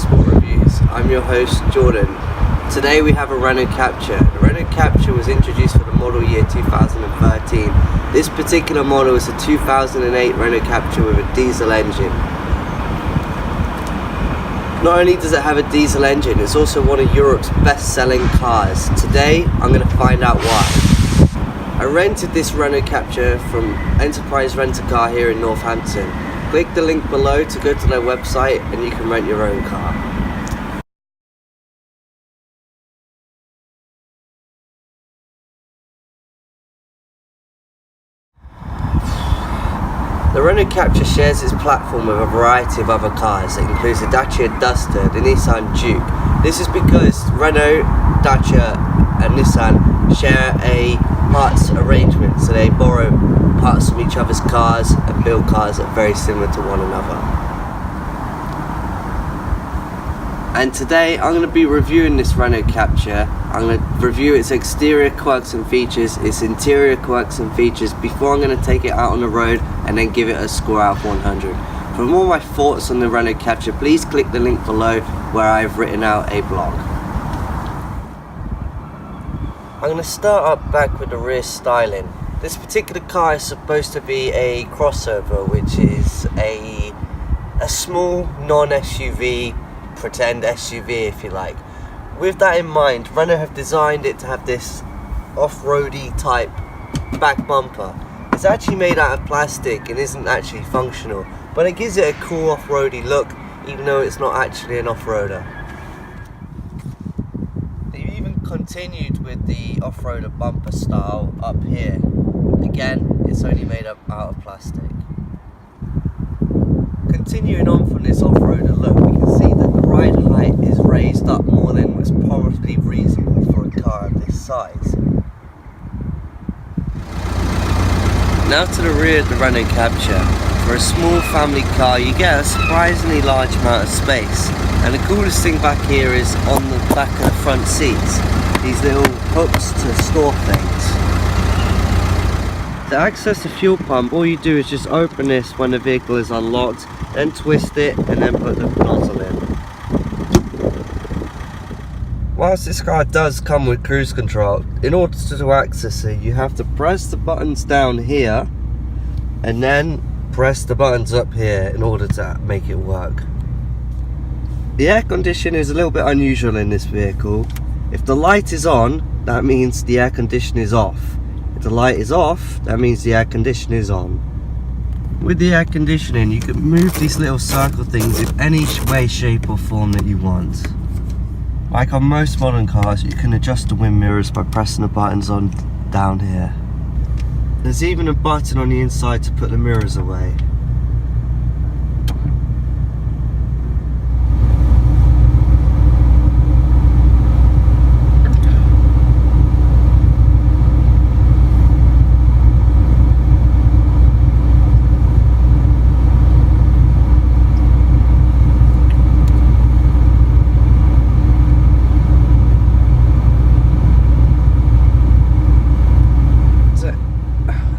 Motorsport Reviews. I'm your host Jordan. Today we have a Renault Captur. The Renault Captur was introduced for the model year 2013. This particular model is a 2008 Renault Captur with a diesel engine. Not only does it have a diesel engine, it's also one of Europe's best-selling cars. Today I'm going to find out why. I rented this Renault Captur from Enterprise Rent-A-Car here in Northampton. Click the link below to go to their website and you can rent your own car. The Renault Captur shares its platform with a variety of other cars. It includes the Dacia Duster, the Nissan Juke. This is because Renault, Dacia and Nissan share a parts arrangement, so they borrow parts from each other's cars and build cars that are very similar to one another. And today I'm going to be reviewing this Renault Captur. I'm going to review its exterior quirks and features, its interior quirks and features before I'm going to take it out on the road and then give it a score out of 100. For more of my thoughts on the Renault Captur, please click the link below where I've written out a blog. I'm going to start up back with the rear styling. This particular car is supposed to be a crossover, which is a small non-SUV, pretend SUV if you like. With that in mind, Renault have designed it to have this off-roady type back bumper. It's actually made out of plastic and isn't actually functional, but it gives it a cool off-roady look, even though it's not actually an off-roader. Continued with the off-roader bumper style up here. Again, it's only made up out of plastic. Continuing on from this off-roader look, we can see that the ride height is raised up more than was probably reasonable for a car of this size. Now to the rear of the Renault Captur. For a small family car, you get a surprisingly large amount of space. And the coolest thing back here is on the back of the front seats, these little hooks to store things. To access the fuel pump, all you do is just open this when the vehicle is unlocked, then twist it and then put the nozzle in. Whilst this car does come with cruise control, in order to access it you have to press the buttons down here and then press the buttons up here in order to make it work. The air conditioning is a little bit unusual in this vehicle. If the light is on, that means the air conditioning is off. If the light is off, that means the air conditioning is on. With the air conditioning, you can move these little circle things in any way, shape or form that you want. Like on most modern cars, you can adjust the wind mirrors by pressing the buttons on down here. There's even a button on the inside to put the mirrors away.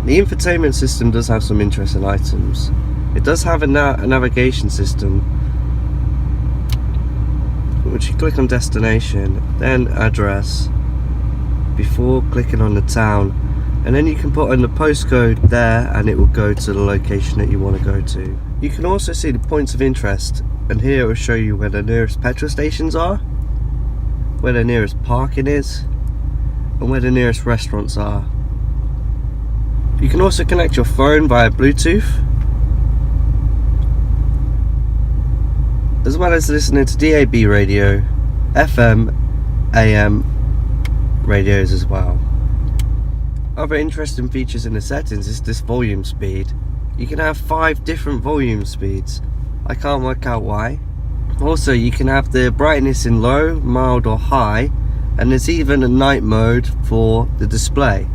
The infotainment system does have some interesting items. It does have a navigation system, which you click on destination, then address, before clicking on the town, and then you can put in the postcode there and it will go to the location that you want to go to. You can also see the points of interest, and here it will show you where the nearest petrol stations are, where the nearest parking is, and where the nearest restaurants are. You can also connect your phone via Bluetooth, as well as listening to DAB radio, FM, AM radios as well. Other interesting features in the settings is this volume speed. You can have 5 different volume speeds. I can't work out why. Also, you can have the brightness in low, mild or high, and there's even a night mode for the display.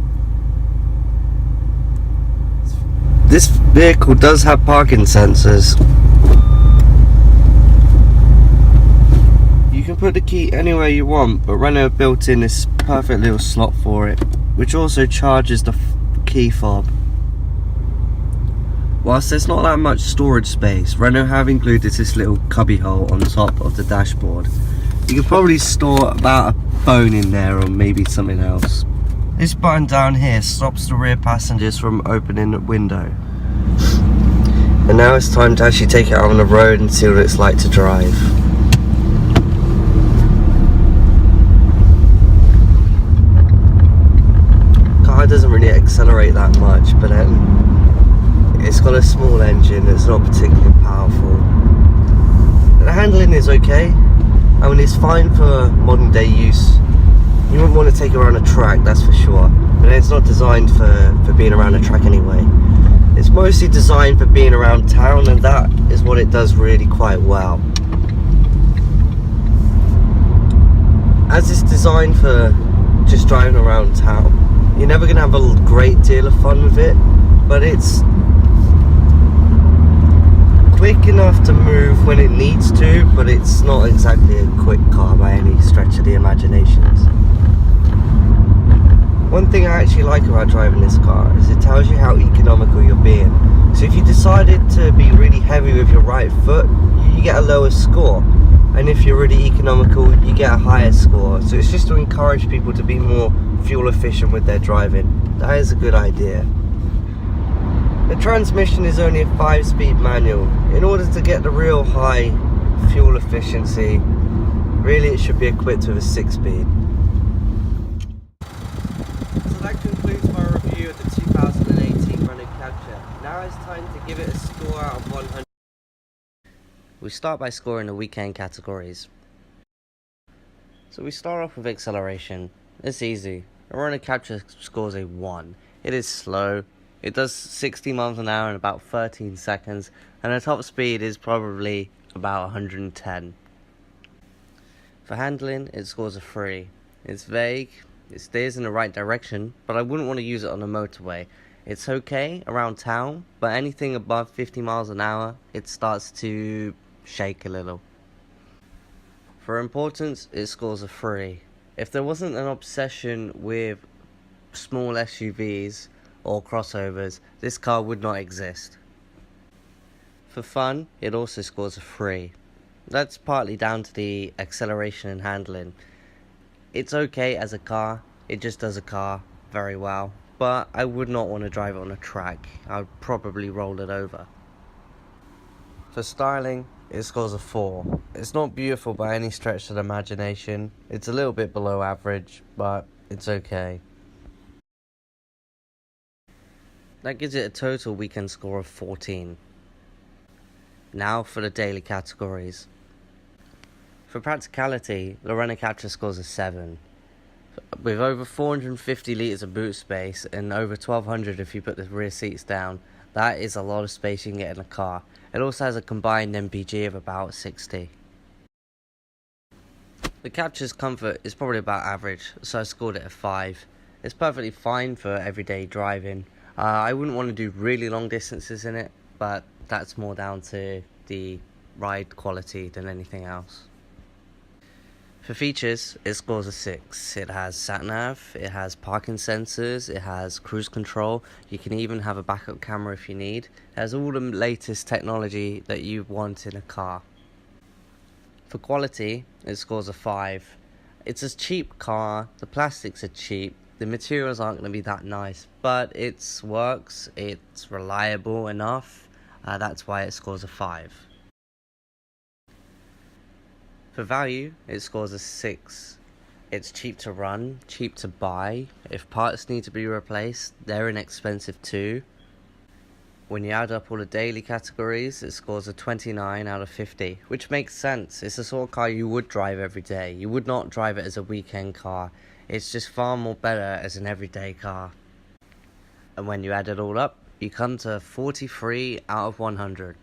This vehicle does have parking sensors. You can put the key anywhere you want, but Renault built in this perfect little slot for it, which also charges the key fob. Whilst there's not that much storage space, Renault have included this little cubby hole on top of the dashboard. You could probably store about a phone in there or maybe something else. This button down here stops the rear passengers from opening the window. And now it's time to actually take it out on the road and see what it's like to drive. Car doesn't really accelerate that much, but then it's got a small engine, it's not particularly powerful. The handling is okay. I mean, it's fine for modern day use. You wouldn't want to take it around a track, that's for sure. But it's not designed for being around a track anyway. It's mostly designed for being around town, and that is what it does really quite well. As it's designed for just driving around town, you're never going to have a great deal of fun with it, but it's quick enough to move when it needs to, but it's not exactly a quick car by any stretch of the imaginations. One thing I actually like about driving this car is it tells you how economical you're being. So if you decided to be really heavy with your right foot, you get a lower score. And if you're really economical, you get a higher score. So it's just to encourage people to be more fuel efficient with their driving. That is a good idea. The transmission is only a 5-speed manual. In order to get the real high fuel efficiency, really it should be equipped with a 6-speed. So that concludes my review of the 2018 Renault Captur. Now it's time to give it a score out of 100. We start by scoring the weekend categories. So we start off with acceleration. It's easy. The Renault Captur scores a 1. It is slow. It does 60 miles an hour in about 13 seconds, and the top speed is probably about 110. For handling, it scores a 3. It's vague, it steers in the right direction, but I wouldn't want to use it on a motorway. It's okay around town, but anything above 50 miles an hour, it starts to shake a little. For importance, it scores a 3. If there wasn't an obsession with small SUVs or crossovers, this car would not exist. For fun, it also scores a 3. That's partly down to the acceleration and handling. It's okay as a car, it just does a car very well, but I would not want to drive it on a track. I would probably roll it over. For styling, it scores a 4. It's not beautiful by any stretch of the imagination. It's a little bit below average, but it's okay. That gives it a total weekend score of 14. Now for the daily categories. For practicality, the Renault Captur scores a 7. With over 450 litres of boot space and over 1200 if you put the rear seats down, that is a lot of space you can get in a car. It also has a combined MPG of about 60. The Captur's comfort is probably about average, so I scored it a 5. It's perfectly fine for everyday driving. I wouldn't want to do really long distances in it, but that's more down to the ride quality than anything else. For features, it scores a 6. It has sat-nav, it has parking sensors, it has cruise control. You can even have a backup camera if you need. It has all the latest technology that you want in a car. For quality, it scores a 5. It's a cheap car, the plastics are cheap, the materials aren't going to be that nice, but it works, it's reliable enough, that's why it scores a 5. For value, it scores a 6. It's cheap to run, cheap to buy. If parts need to be replaced, they're inexpensive too. When you add up all the daily categories, it scores a 29 out of 50, which makes sense. It's the sort of car you would drive every day. You would not drive it as a weekend car. It's just far more better as an everyday car. And when you add it all up, you come to 43 out of 100.